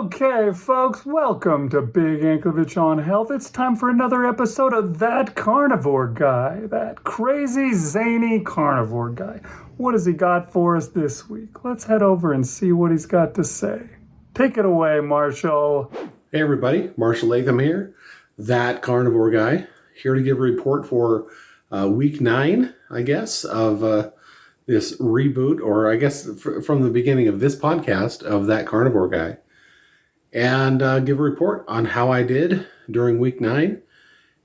Okay, folks, welcome to Big Anklevich on Health. It's time for another episode of That Carnivore Guy, that crazy, zany carnivore guy. What has he got for us this week? Let's head over and see what he's got to say. Take it away, Marshal. Hey everybody, Marshal here, that carnivore guy, here to give a report for week 9, I guess, of this reboot, or I guess from the beginning of this podcast of that carnivore guy, and give a report on how I did during week 9.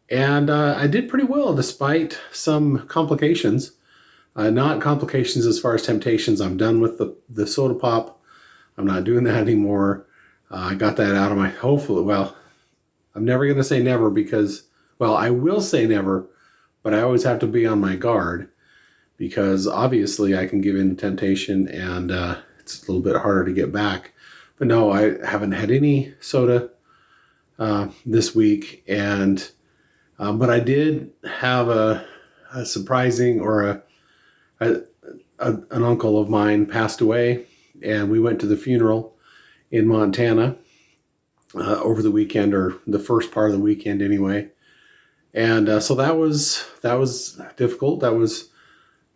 And I did pretty well despite some complications. Not complications as far as temptations. I'm done with the soda pop. I'm not doing that anymore. I got that out of my, hopefully, well, I'm never going to say never because, well, I will say never, but I always have to be on my guard because obviously I can give in to temptation and it's a little bit harder to get back. But no, I haven't had any soda this week. And, but I did have a surprising, or an uncle of mine passed away, and we went to the funeral in Montana over the weekend, or the first part of the weekend anyway. And so that was difficult. That was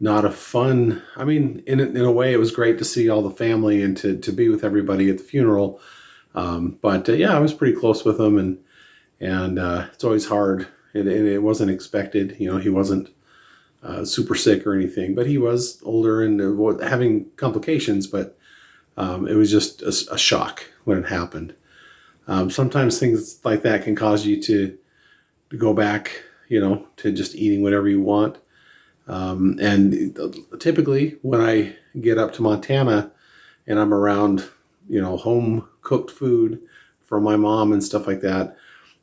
not a fun, I mean, in a way it was great to see all the family and to be with everybody at the funeral. But yeah, I was pretty close with them, and it's always hard. It wasn't expected. You know, he wasn't super sick or anything, but he was older and having complications, but it was just a shock when it happened. Sometimes things like that can cause you to go back, you know, to just eating whatever you want. And typically when I get up to Montana and I'm around, you know, home cooked food from my mom and stuff like that,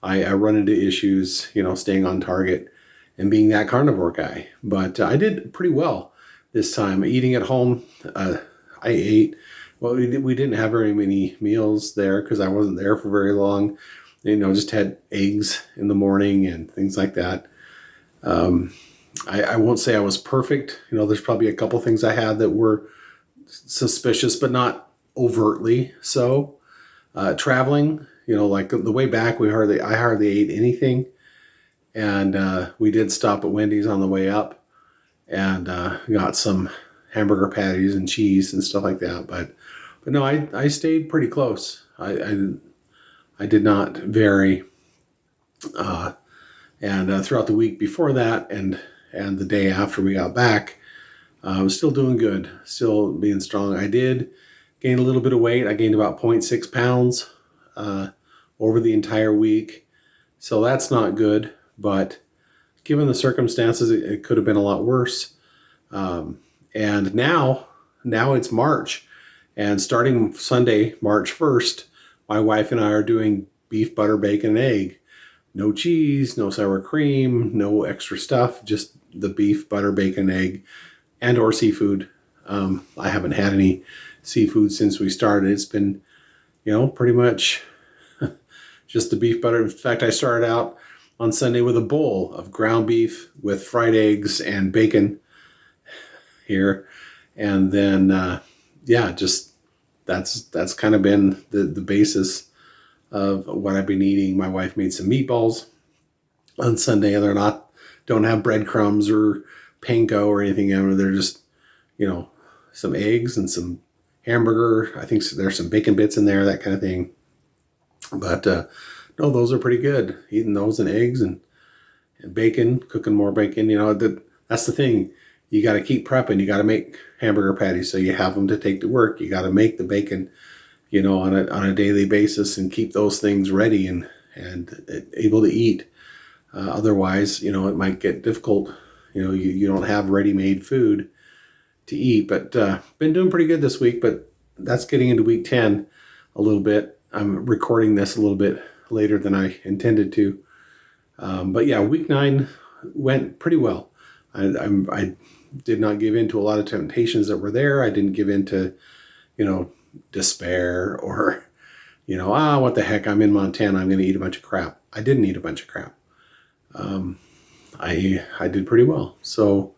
I run into issues, you know, staying on target and being that carnivore guy. But I did pretty well this time. Eating at home, I ate. Well, we didn't have very many meals there because I wasn't there for very long. You know, just had eggs in the morning and things like that. I won't say I was perfect. You know, there's probably a couple things I had that were suspicious, but not overtly so. Traveling, you know, like the way back, I hardly ate anything. And we did stop at Wendy's on the way up and got some hamburger patties and cheese and stuff like that. But no, I stayed pretty close. I did not vary. And throughout the week before that and the day after we got back, I was still doing good, still being strong. I did gain a little bit of weight. I gained about 0.6 pounds over the entire week. So that's not good, but given the circumstances, it could have been a lot worse. And now it's March, and starting Sunday, March 1st, my wife and I are doing beef, butter, bacon, and egg. No cheese, no sour cream, no extra stuff, just the beef, butter, bacon, egg, and or seafood. I haven't had any seafood since we started. It's been, you know, pretty much just the beef, butter. In fact, I started out on Sunday with a bowl of ground beef with fried eggs and bacon here. And then, yeah, just that's kind of been the basis of what I've been eating. My wife made some meatballs on Sunday, and don't have breadcrumbs or panko or anything in them. They're just, you know, some eggs and some hamburger. I think there's some bacon bits in there, that kind of thing. But no, those are pretty good. Eating those and eggs and bacon, cooking more bacon. You know, that's the thing. You got to keep prepping. You got to make hamburger patties so you have them to take to work. You got to make the bacon, you know, on a daily basis and keep those things ready and able to eat. Otherwise, you know, it might get difficult. You know, you don't have ready-made food to eat. But been doing pretty good this week. But that's getting into week 10 a little bit. I'm recording this a little bit later than I intended to. But yeah, week 9 went pretty well. I did not give in to a lot of temptations that were there. I didn't give in to, you know, despair or, you know, what the heck, I'm in Montana, I'm going to eat a bunch of crap. I didn't eat a bunch of crap. I did pretty well. So,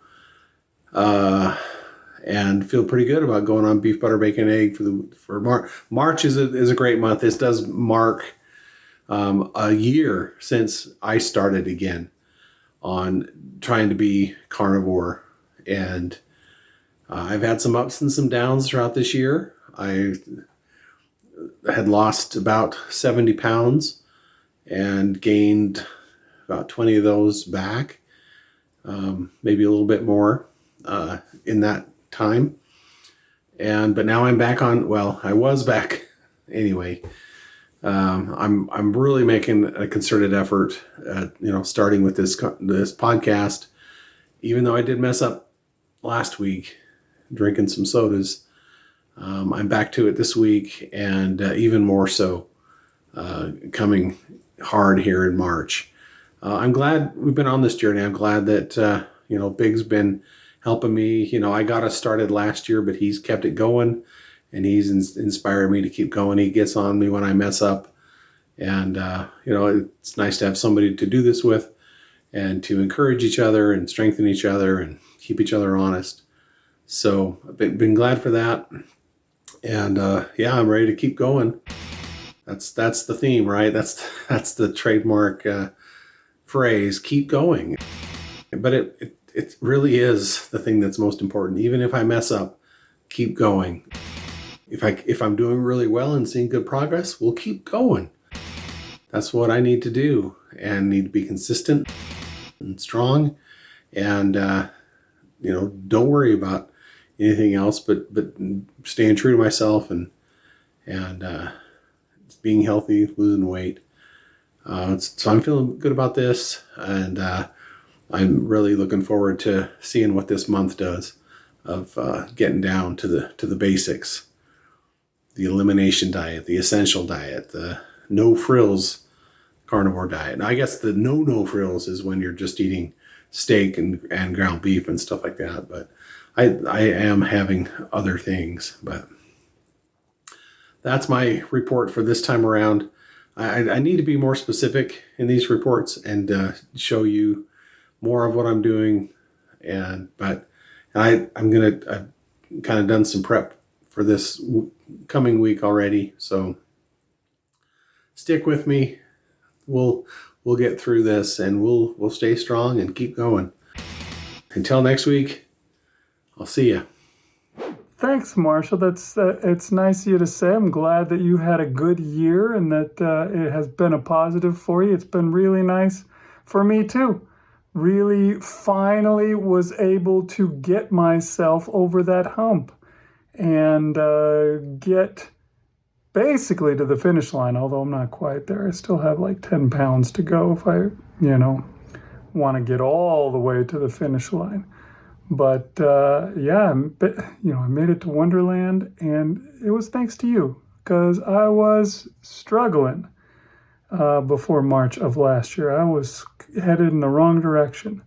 and feel pretty good about going on beef, butter, bacon, egg for March. March is a great month. This does mark a year since I started again on trying to be carnivore, and I've had some ups and some downs throughout this year. I had lost about 70 pounds and gained about 20 of those back, maybe a little bit more in that time. But now I'm back on, well, I was back anyway. I'm really making a concerted effort at, starting with this podcast, even though I did mess up last week drinking some sodas. I'm back to it this week, and even more so coming hard here in March. I'm glad we've been on this journey. I'm glad that, Big's been helping me. I got us started last year, but he's kept it going, and he's inspired me to keep going. He gets on me when I mess up, and, it's nice to have somebody to do this with and to encourage each other and strengthen each other and keep each other honest. So I've been glad for that. And I'm ready to keep going. That's the theme, right? That's the trademark phrase, keep going. But it really is the thing that's most important. Even if I mess up, keep going. If I'm doing really well and seeing good progress, we'll keep going. That's what I need to do, and need to be consistent and strong, and don't worry about anything else but staying true to myself and being healthy, losing weight. So I'm feeling good about this, and I'm really looking forward to seeing what this month does of getting down to the basics, the elimination diet, the essential diet, the no frills carnivore diet. Now, I guess the no frills is when you're just eating steak and ground beef and stuff like that, but I am having other things. But that's my report for this time around. I need to be more specific in these reports and show you more of what I'm doing. But I've kind of done some prep for this coming week already. So stick with me. We'll get through this, and we'll stay strong and keep going. Until next week, I'll see you. Thanks, Marshall. It's nice of you to say. I'm glad that you had a good year and that it has been a positive for you. It's been really nice for me too. Really finally was able to get myself over that hump and get basically to the finish line, although I'm not quite there. I still have like 10 pounds to go if I, want to get all the way to the finish line. But I made it to Wonderland, and it was thanks to you, because I was struggling before March of last year. I was headed in the wrong direction.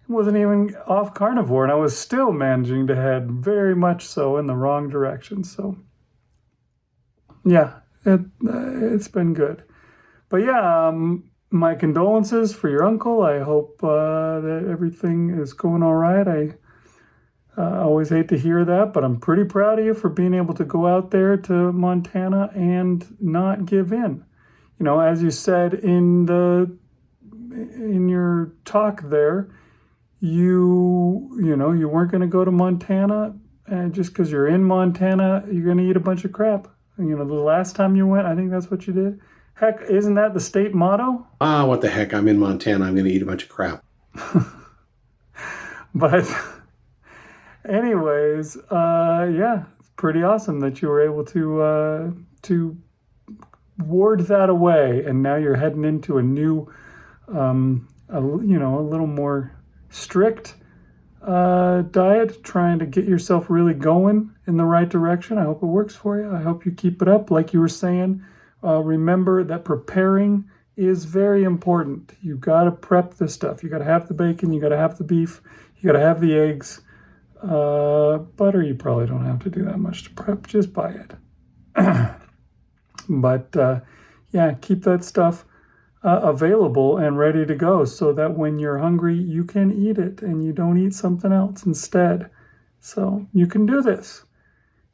It wasn't even off carnivore, and I was still managing to head very much so in the wrong direction. So yeah, it's been good. But my condolences for your uncle. I hope that everything is going all right. I always hate to hear that, but I'm pretty proud of you for being able to go out there to Montana and not give in. As you said in your talk there, you weren't going to go to Montana, and just because you're in Montana, you're going to eat a bunch of crap. The last time you went, I think that's what you did. Heck, isn't that the state motto? What the heck? I'm in Montana. I'm going to eat a bunch of crap. But anyways, it's pretty awesome that you were able to ward that away, and now you're heading into a new, a little more strict diet, trying to get yourself really going in the right direction. I hope it works for you. I hope you keep it up. Like you were saying, remember that preparing is very important. You got to prep this stuff. You got to have the bacon. You got to have the beef. You got to have the eggs. Butter, you probably don't have to do that much to prep. Just buy it. But keep that stuff available and ready to go so that when you're hungry, you can eat it and you don't eat something else instead. So you can do this.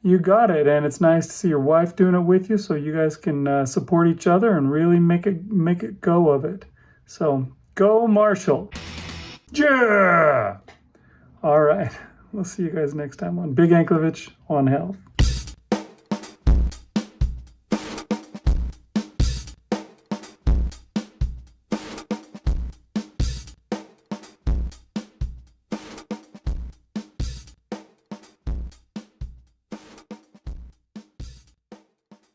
You got it, and it's nice to see your wife doing it with you, so you guys can support each other and really make it go of it. So go, Marshall! Yeah! All right, we'll see you guys next time on Big Anklevich on Health.